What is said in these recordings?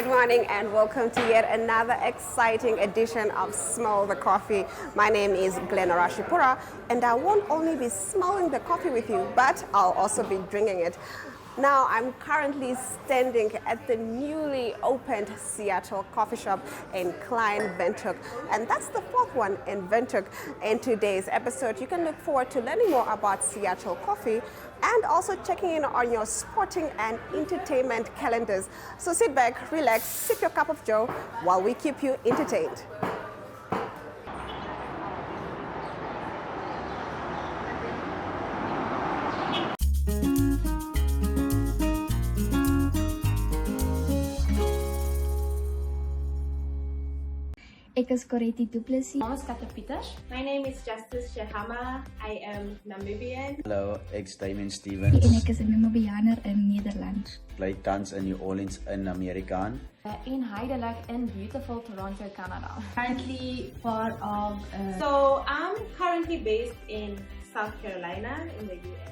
Good morning and welcome to yet another exciting edition of Smell the Coffee. My name is Glenna Rashipura and I won't only be smelling the coffee with you, but I'll also be drinking it. Now I'm currently standing at the newly opened Seattle coffee shop in Klein Windhoek, and that's the fourth one in Windhoek. In today's episode, you can look forward to learning more about Seattle coffee and also checking in on your sporting and entertainment calendars. So sit back, relax, sip your cup of joe while we keep you entertained. Ek is Coretti Du Plessis. My name is Kata Pieters. My name is Justice Shahama. I am Namibian. Hallo, ek's Damien Stevens. En ek is 'n Namibianer in Nederland. Bly tans in New Orleans in Amerika aan. In Heidelberg in beautiful Toronto, Canada. Currently part of. So I'm currently based in South Carolina in the US.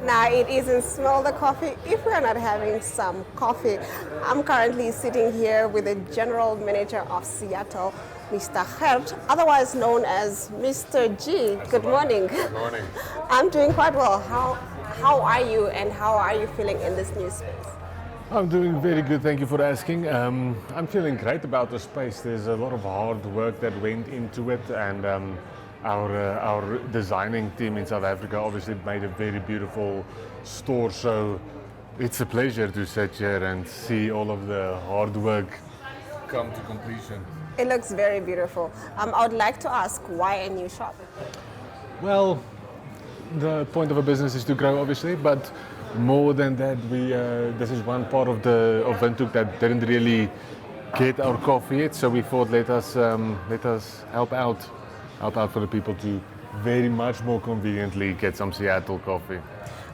Now it isn't Smell the Coffee if we're not having some coffee. I'm currently sitting here with the General Manager of Seattle, Mr. Gert, otherwise known as Mr. G. Good morning. Good morning. I'm doing quite well. How are you and how are you feeling in this new space? I'm doing very good, thank you for asking. I'm feeling great about the space. There's a lot of hard work that went into it, and our designing team in South Africa obviously made a very beautiful store. So it's a pleasure to sit here and see all of the hard work come to completion. It looks very beautiful. I would like to ask, why a new shop? Well, the point of a business is to grow, obviously, but more than that, this is one part of Windhoek that didn't really get our coffee yet. So we thought, let us help out for the people to very much more conveniently get some Seattle coffee.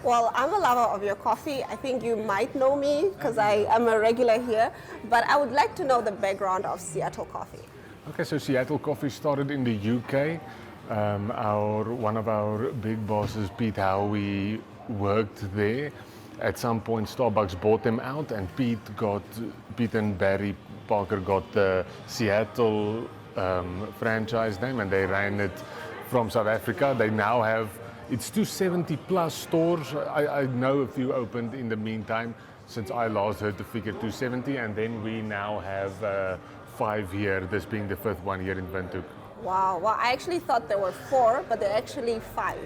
Well, I'm a lover of your coffee. I think you might know me because I am a regular here, but I would like to know the background of Seattle coffee. Okay, so Seattle coffee started in the UK. One of our big bosses, Pete Howie, worked there. At some point, Starbucks bought them out, and Pete and Barry Parker got the Seattle franchise name, and they ran it from South Africa. They now have, it's 270 plus stores. I know a few opened in the meantime since I last heard the figure 270, and then we now have 5 here, this being the 5th one here in Windhoek. Wow, well, I actually thought there were 4, but there are actually 5.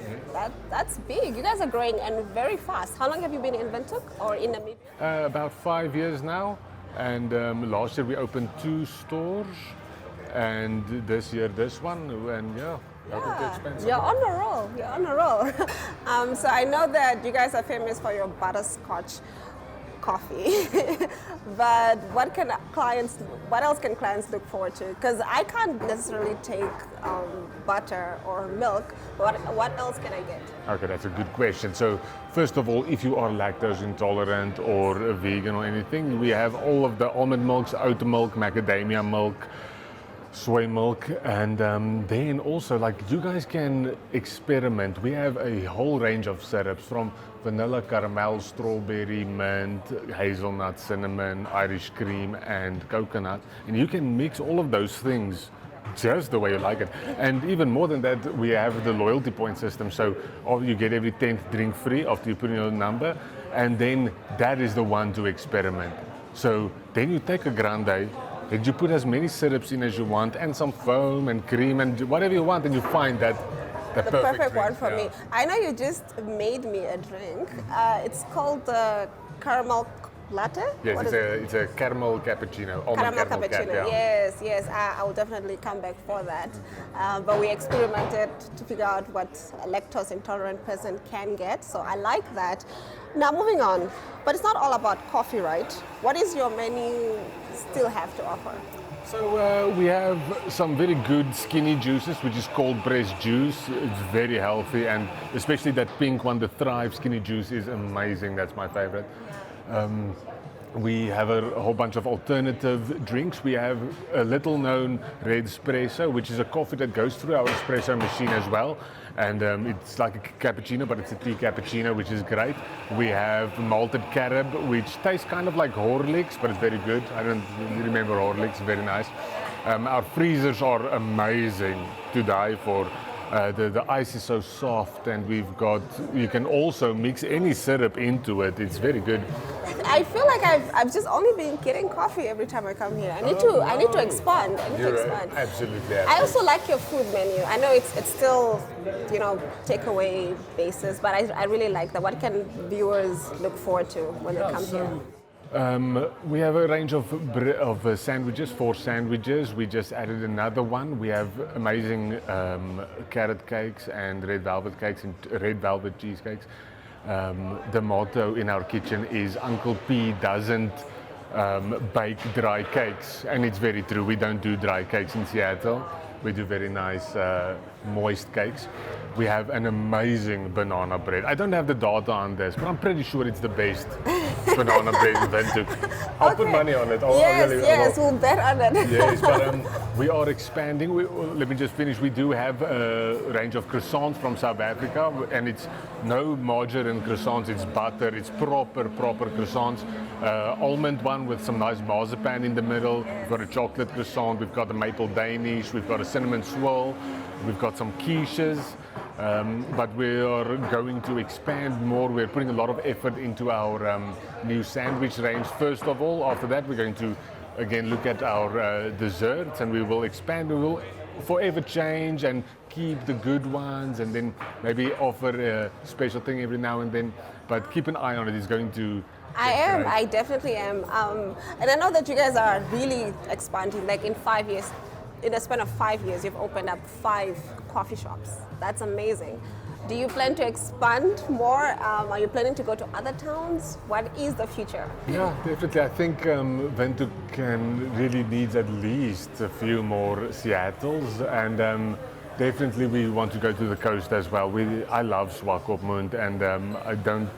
That's big. You guys are growing and very fast. How long have you been in Windhoek or in Namibia? About 5 years now, and last year we opened 2 stores, and this year this one, and welcome to expensive. You're on a roll. So I know that you guys are famous for your butterscotch coffee, but what else can clients look forward to? Because I can't necessarily take butter or milk. What else can I get? Okay, that's a good question. So first of all, if you are lactose intolerant or a vegan or anything, we have all of the almond milks, oat milk, macadamia milk, soy milk, and then also, like, you guys can experiment. We have a whole range of syrups, from vanilla, caramel, strawberry, mint, hazelnut, cinnamon, Irish cream, and coconut, and you can mix all of those things just the way you like it. And even more than that, we have the loyalty point system, so you get every 10th drink free after you put in your number, and then that is the one to experiment. So then you take a grande, and you put as many syrups in as you want, and some foam and cream and whatever you want, and you find that the perfect one drink, for me. I know you just made me a drink. It's called the caramel latte? Yes, it's a caramel cappuccino. Caramel cappuccino. Yes. I will definitely come back for that. But we experimented to figure out what a lactose intolerant person can get. So I like that. Now moving on. But it's not all about coffee, right? What is your menu still have to offer? So we have some very good skinny juices, which is cold pressed juice. It's very healthy, and especially that pink one, the Thrive skinny juice, is amazing. That's my favorite. We have a whole bunch of alternative drinks. We have a little known red espresso, which is a coffee that goes through our espresso machine as well. And it's like a cappuccino, but it's a tea cappuccino, which is great. We have malted carob, which tastes kind of like Horlicks, but it's very good. I don't remember Horlicks, very nice. Our freezers are amazing to die for. The ice is so soft, and you can also mix any syrup into it. It's very good. I feel like I've just only been getting coffee every time I come here. I need to expand. Absolutely. I also like your food menu. I know it's still, takeaway basis, but I really like that. What can viewers look forward to when they come here? We have a range of sandwiches, 4 sandwiches. We just added another one. We have amazing carrot cakes and red velvet cakes and red velvet cheesecakes. The motto in our kitchen is Uncle P doesn't bake dry cakes, and it's very true. We don't do dry cakes in Seattle. We do very nice moist cakes. We have an amazing banana bread. I don't have the data on this, but I'm pretty sure it's the best banana bread in Windhoek. I'll put money on it. We'll bet on it. Yes, but we are expanding. Let me just finish. We do have a range of croissants from South Africa, and it's no margarine croissants. It's butter. It's proper croissants. Almond one with some nice marzipan in the middle. We've got a chocolate croissant. We've got a maple Danish. We've got a cinnamon swirl. We've got some quiches. But we are going to expand more. We're putting a lot of effort into our new sandwich range. First of all, after that, we're going to again look at our desserts, and we will expand. We will forever change and keep the good ones, and then maybe offer a special thing every now and then. But keep an eye on it. It's going to. I definitely am. And I know that you guys are really expanding. Like in 5 years, in a span of 5 years, you've opened up 5 coffee shops. That's amazing. Do you plan to expand more? Are you planning to go to other towns? What is the future? Yeah, definitely. I think Windhoek really needs at least a few more Seattles, and definitely we want to go to the coast as well. I love Swakopmund, and I don't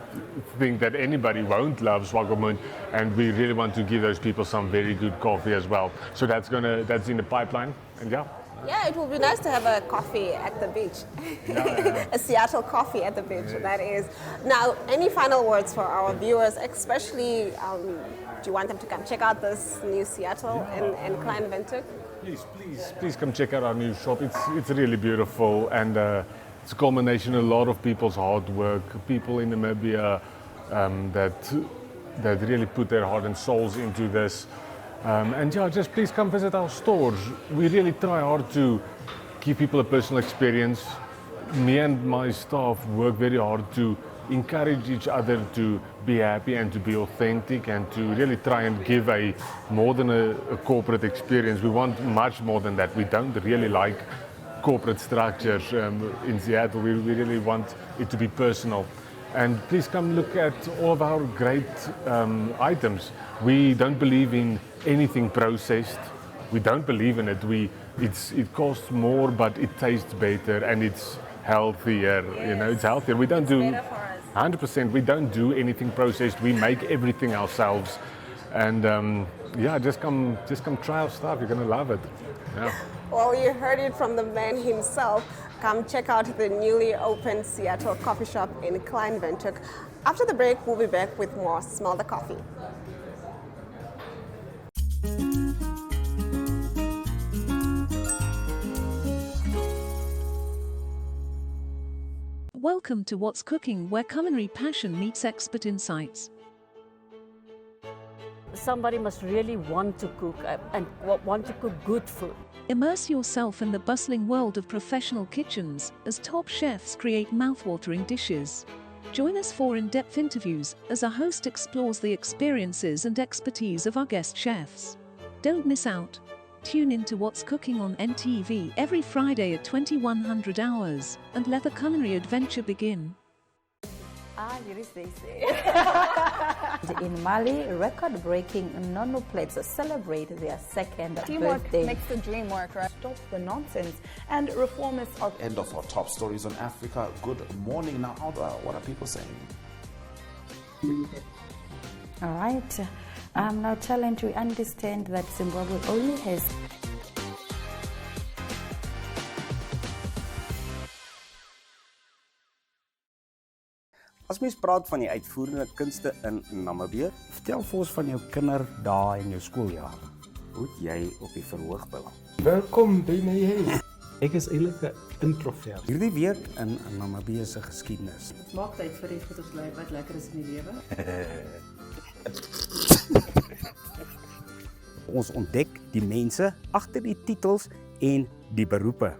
think that anybody won't love Swakopmund, and we really want to give those people some very good coffee as well. So that's in the pipeline, and yeah. Yeah, it would be nice to have a coffee at the beach. Yeah. A Seattle coffee at the beach, yes. That is. Now, any final words for our viewers, especially, do you want them to come check out this new Seattle and Klein Windhoek? Please come check out our new shop. It's really beautiful, and it's a culmination of a lot of people's hard work, people in Namibia that really put their heart and souls into this. And yeah, just please come visit our stores. We really try hard to give people a personal experience. Me and my staff work very hard to encourage each other to be happy and to be authentic, and to really try and give more than a corporate experience. We want much more than that. We don't really like corporate structures in Seattle. We really want it to be personal. And please come look at all of our great items. We don't believe in anything processed. We don't believe in it. It costs more, but it tastes better, and it's healthier. Yes. It's healthier. We don't do 100%. We don't do anything processed. We make everything ourselves, and just come try our stuff. You're gonna love it. Yeah. Well, you heard it from the man himself. Come check out the newly opened Seattle coffee shop in Klein Windhoek. After the break, we'll be back with more Smell the Coffee. Welcome to What's Cooking, where culinary passion meets expert insights. Somebody must really want to cook and want to cook good food. Immerse yourself in the bustling world of professional kitchens as top chefs create mouthwatering dishes. Join us for in-depth interviews as our host explores the experiences and expertise of our guest chefs. Don't miss out. Tune in to What's Cooking on NTV every Friday at 2100 hours and let the culinary adventure begin. Hier is deze. In Mali, record-breaking nonoplates celebrate their second Teamwork birthday. makes the dream work, right? Stop the nonsense and reformists are... End of our top stories on Africa. Good morning. Now, what are people saying? All right. Now, challenge, we understand that Zimbabwe only has... As mens praat van die uitvoerende kunste in Namibië, vertel vir ons van jou kinderdae en jou skooljaar. Hoe het jy op die verhoog beland? Welkom by my huis. Ek is eintlik 'n introvert. Hierdie week in Namibië se geskiedenis. Dit maak tyd vir iets wat lekker is in die lewe. Ons ontdek die mense agter die titels en die beroepe.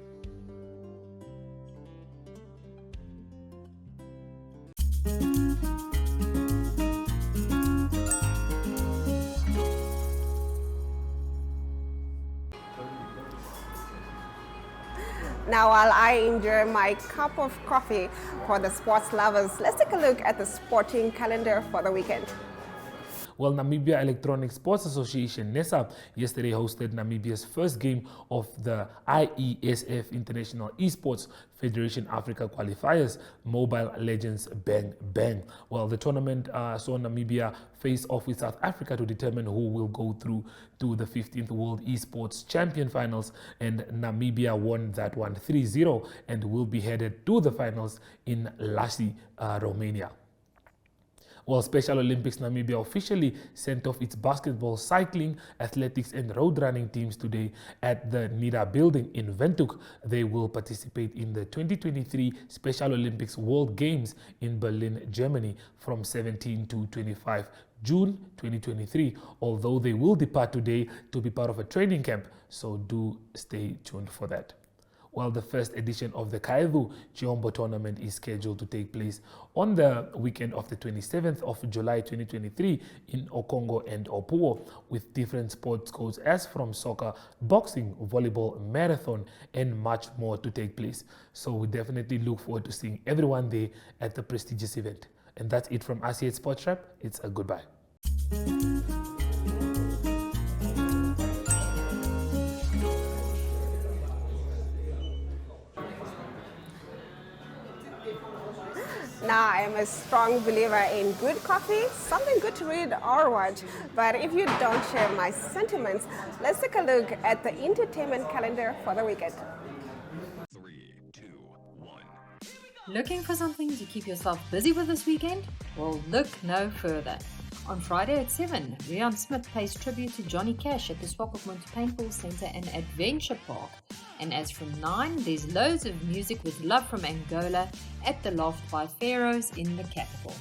Now, while I enjoy my cup of coffee for the sports lovers, let's take a look at the sporting calendar for the weekend. Well, Namibia Electronic Sports Association, NESA, yesterday hosted Namibia's first game of the IESF International Esports Federation Africa qualifiers, Mobile Legends Bang Bang. Well, the tournament saw Namibia face off with South Africa to determine who will go through to the 15th World Esports Champion Finals, and Namibia won that one 3-0 and will be headed to the finals in Iași, Romania. Well, Special Olympics Namibia officially sent off its basketball, cycling, athletics and road running teams today at the NIDA building in Windhoek. They will participate in the 2023 Special Olympics World Games in Berlin, Germany from 17 to 25 June 2023, although they will depart today to be part of a training camp, so do stay tuned for that. Well, the first edition of the Kaevu Chiombo tournament is scheduled to take place on the weekend of the 27th of July 2023 in Okongo and Opuo, with different sports codes as from soccer, boxing, volleyball, marathon, and much more to take place. So we definitely look forward to seeing everyone there at the prestigious event. And that's it from us here at Sports Wrap. It's a goodbye. Now, I am a strong believer in good coffee, something good to read or watch. But if you don't share my sentiments, let's take a look at the entertainment calendar for the weekend. 3, 2, 1. Looking for something to keep yourself busy with this weekend? Well, look no further. On Friday at 7, Rian Smith pays tribute to Johnny Cash at the Swakopmund Paintball Centre and Adventure Park. And as from 9, there's loads of music with Love from Angola at the Loft by Pharaohs in the capital.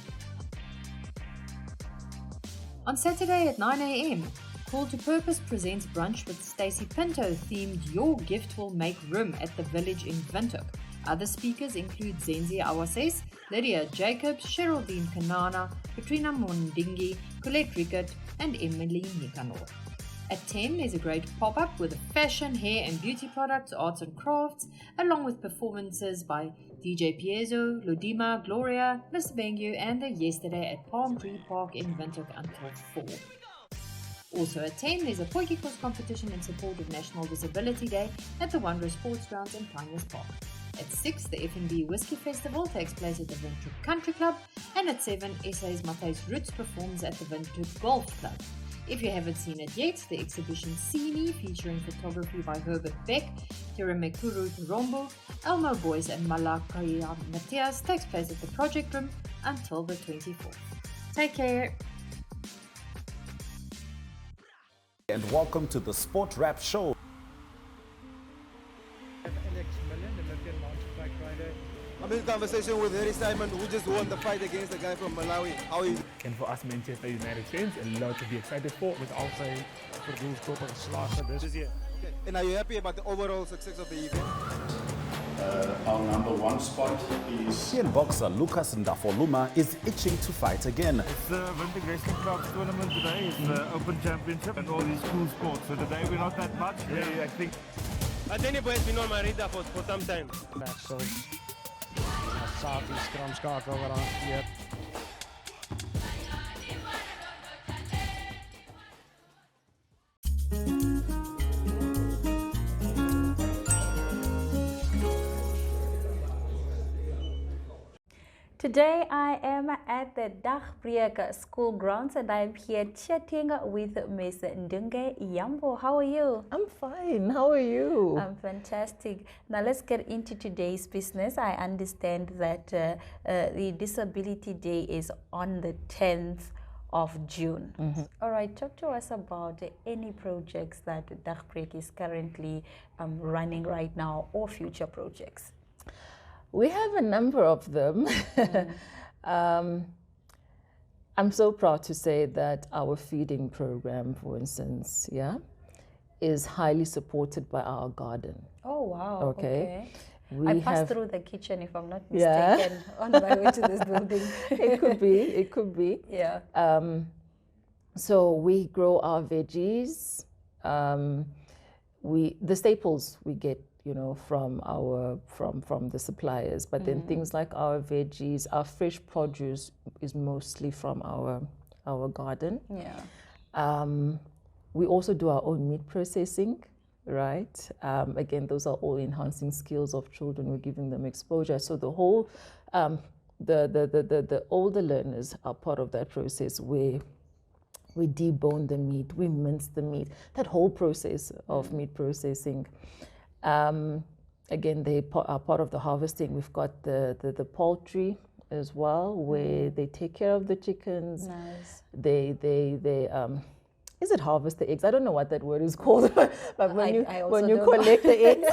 On Saturday at 9 a.m, Call to Purpose presents brunch with Stacey Pinto themed Your Gift Will Make Room at the Village in Windhoek. Other speakers include Zenzi Awases, Lydia Jacobs, Geraldine Kanana, Katrina Mondingi, Colette Rickert, and Emily Nicanor. At 10, there's a great pop-up with fashion, hair and beauty products, arts and crafts, along with performances by DJ Piezo, Lodima, Gloria, Mr. Bengio, and the Yesterday at Palm Tree Park in Windhoek until 4. Also at 10, there's a Potjie course competition in support of National Disability Day at the Wanderers Sports Grounds in Pioneers Park. At 6, the F&B Whiskey Festival takes place at the Windhoek Country Club, and at 7, SA's Matthijs Roots performs at the Windhoek Golf Club. If you haven't seen it yet, the exhibition See Me, featuring photography by Herbert Beck, Tiramekuru Rombo, Elmo Boys and Malakaya Matthias takes place at the Project Room until the 24th. Take care! And welcome to the Sport Wrap Show. I'm in conversation with Harry Simon, who just won the fight against the guy from Malawi. How is it? And for us Manchester United fans, a lot to be excited for. Met al zijn doelstoppen geslagen. Dus yeah. Okay. And are you happy about the overall success of the event? Our number one spot is... Indian boxer Lucas Ndafoluma is itching to fight again. It's the Windhoek Wrestling Club's tournament today. It's the Open Championship and all these cool sports. So today we're not that much. Yeah, I think. Atenebo has been on my radar for some time. Safi skramskakel weer aan. Today I am at the Dagbreek school grounds and I'm here chatting with Miss Ndunge Yambo. How are you? I'm fine. How are you? I'm fantastic. Now let's get into today's business. I understand that the Disability Day is on the 10th of June. All right, talk to us about any projects that Dagbreek is currently running right now or future projects. We have a number of them. I'm so proud to say that our feeding program, for instance, is highly supported by our garden. Oh, wow. Okay. We I passed through the kitchen, if I'm not mistaken, on my way to this building. It could be. It could be. Yeah. So we grow our veggies. The staples we get, from the suppliers, but then things like our veggies, our fresh produce is mostly from our garden. Yeah. We also do our own meat processing, right? Again, those are all enhancing skills of children. We're giving them exposure. So the whole, the older learners are part of that process where we debone the meat, we mince the meat, that whole process of meat processing. Again, they are part of the harvesting. We've got the poultry as well, where they take care of the chickens. Nice. They is it harvest the eggs? I don't know what that word is called, but when you collect the eggs,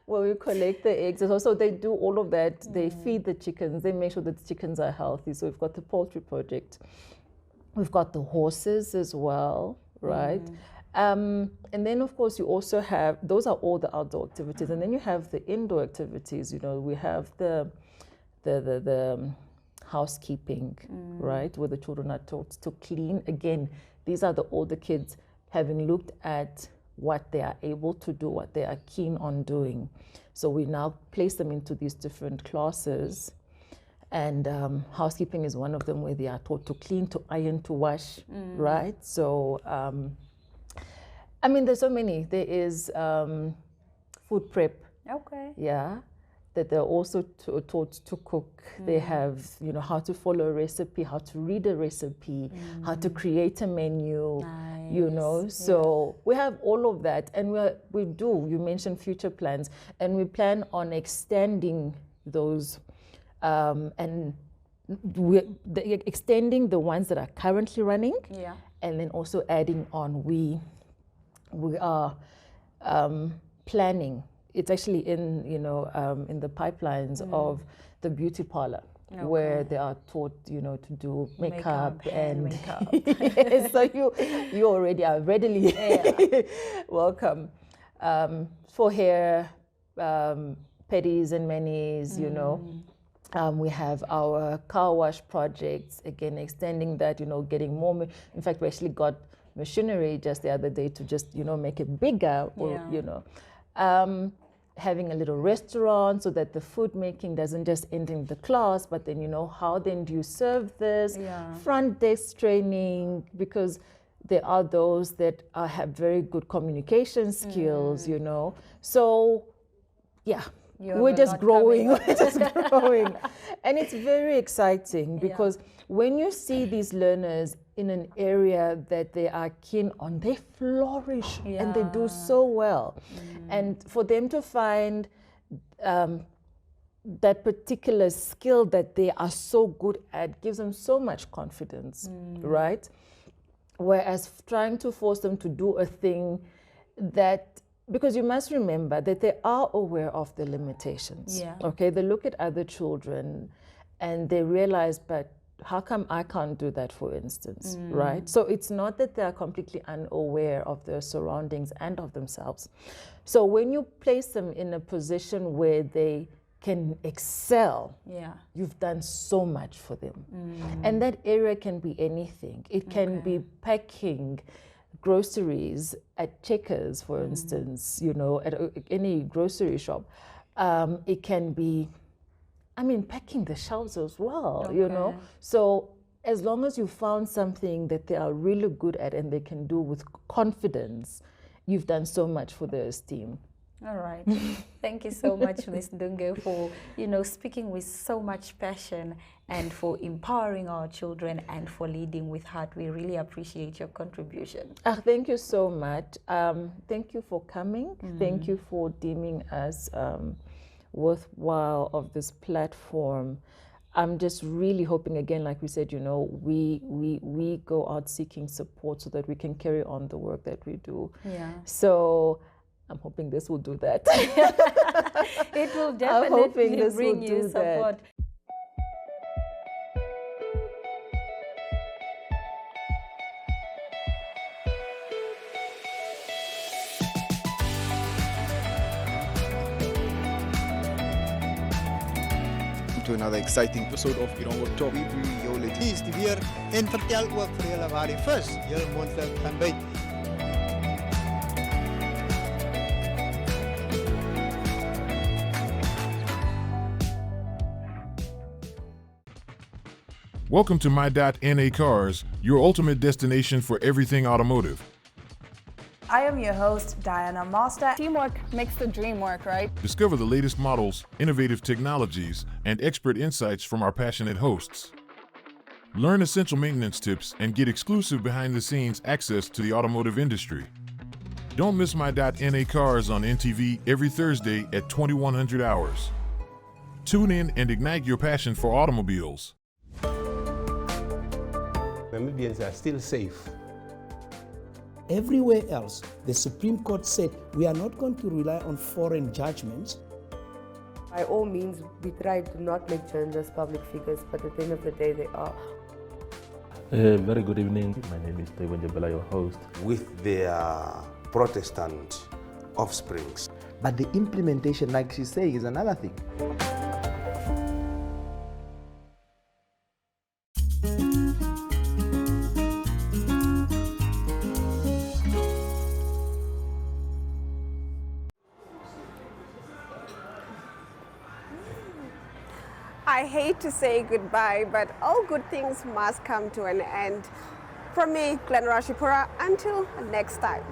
when you collect the eggs, also they do all of that. They feed the chickens. They make sure that the chickens are healthy. So we've got the poultry project. We've got the horses as well, right? And then, of course, you also have, those are all the outdoor activities. And then you have the indoor activities. We have the housekeeping, right? Where the children are taught to clean. Again, these are the older kids having looked at what they are able to do, what they are keen on doing. So we now place them into these different classes. And housekeeping is one of them, where they are taught to clean, to iron, to wash, right? So, there's so many. There is food prep. Okay. Yeah. That they're also taught to cook. They have, how to follow a recipe, how to read a recipe, how to create a menu, So we have all of that. And you mentioned future plans, and we plan on extending those and extending the ones that are currently running, and then also adding on. We are planning. It's actually in the pipelines of the beauty parlor, where they are taught to do makeup and makeup. Yes, so you already are readily welcome for hair, pedis and manis, we have our car wash projects, again, extending that, getting more. In fact, we actually got machinery just the other day to just, make it bigger, having a little restaurant so that the food making doesn't just end in the class, but then, how then do you serve this? Front desk training, because there are those that have very good communication skills, So, we're just growing. We're just growing. And it's very exciting because when you see these learners in an area that they are keen on, they flourish and they do so well. And for them to find that particular skill that they are so good at gives them so much confidence, right? Whereas trying to force them to do a thing that, because you must remember that they are aware of the limitations. Okay, they look at other children and they realize, but how come I can't do that, for instance, right? So it's not that they are completely unaware of their surroundings and of themselves. So when you place them in a position where they can excel, you've done so much for them. And that area can be anything. It can be packing groceries at Checkers, for instance, at any grocery shop. It can be, packing the shelves as well, So as long as you found something that they are really good at and they can do with confidence, you've done so much for their esteem. All right. Thank you so much, Ms. Dunge, for, speaking with so much passion and for empowering our children and for leading with heart. We really appreciate your contribution. Thank you so much. Thank you for coming. Thank you for deeming us worthwhile of this platform. I'm just really hoping, again, like we said, we go out seeking support so that we can carry on the work that we do. Yeah. So I'm hoping this will do that. It will definitely bring you support. To another exciting episode of Ironwood Talk. Jullie is weer en vertel ook vir julle waar die vis heel moontlik gaan byt. Welcome to My.NA Cars, your ultimate destination for everything automotive. I am your host, Diana Master. Teamwork makes the dream work, right? Discover the latest models, innovative technologies, and expert insights from our passionate hosts. Learn essential maintenance tips and get exclusive behind-the-scenes access to the automotive industry. Don't miss My.NA Cars on NTV every Thursday at 2100 hours. Tune in and ignite your passion for automobiles. Namibians are still safe. Everywhere else, the Supreme Court said we are not going to rely on foreign judgments. By all means, we try to not make journalists public figures, but at the end of the day, they are. Very good evening. My name is Taiwan Jabela, your host. With their Protestant offsprings. But the implementation, like she's saying, is another thing. I hate to say goodbye, but all good things must come to an end. From me, Glenn Rashipura, until next time.